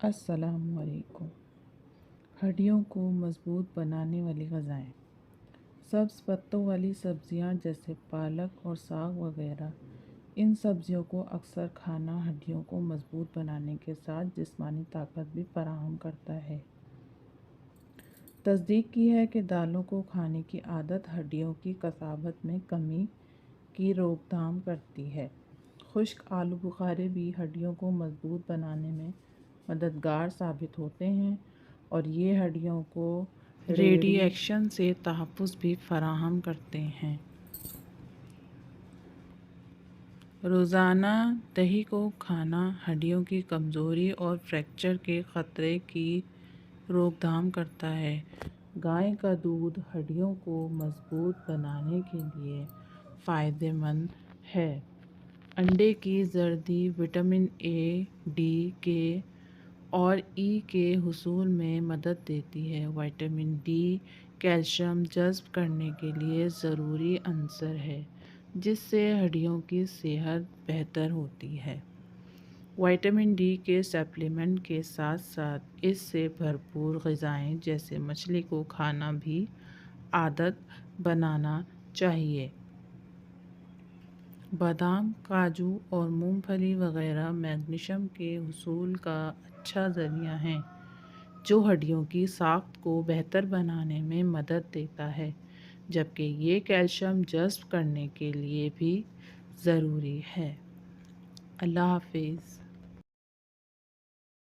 السلام علیکم۔ ہڈیوں کو مضبوط بنانے والی غذائیں۔ سبز پتوں والی سبزیاں جیسے پالک اور ساگ وغیرہ، ان سبزیوں کو اکثر کھانا ہڈیوں کو مضبوط بنانے کے ساتھ جسمانی طاقت بھی فراہم کرتا ہے۔ تصدیق کی ہے کہ دالوں کو کھانے کی عادت ہڈیوں کی کثافت میں کمی کی روک تھام کرتی ہے۔ خشک آلو بخارے بھی ہڈیوں کو مضبوط بنانے میں مددگار ثابت ہوتے ہیں اور یہ ہڈیوں کو ریڈی ایکشن سے تحفظ بھی فراہم کرتے ہیں۔ روزانہ دہی کو کھانا ہڈیوں کی کمزوری اور فریکچر کے خطرے کی روک تھام کرتا ہے۔ گائے کا دودھ ہڈیوں کو مضبوط بنانے کے لیے فائدہ مند ہے۔ انڈے کی زردی وٹامن اے، ڈی، کے اور ای کے حصول میں مدد دیتی ہے۔ وٹامن ڈی کیلشیم جذب کرنے کے لیے ضروری عنصر ہے، جس سے ہڈیوں کی صحت بہتر ہوتی ہے۔ وٹامن ڈی کے سپلیمنٹ کے ساتھ ساتھ اس سے بھرپور غذائیں جیسے مچھلی کو کھانا بھی عادت بنانا چاہیے۔ بادام، کاجو اور مونگ پھلی وغیرہ میگنیشیم کے حصول کا اچھا ذریعہ ہیں، جو ہڈیوں کی ساخت کو بہتر بنانے میں مدد دیتا ہے، جبکہ یہ کیلشیم جذب کرنے کے لیے بھی ضروری ہے۔ اللہ حافظ۔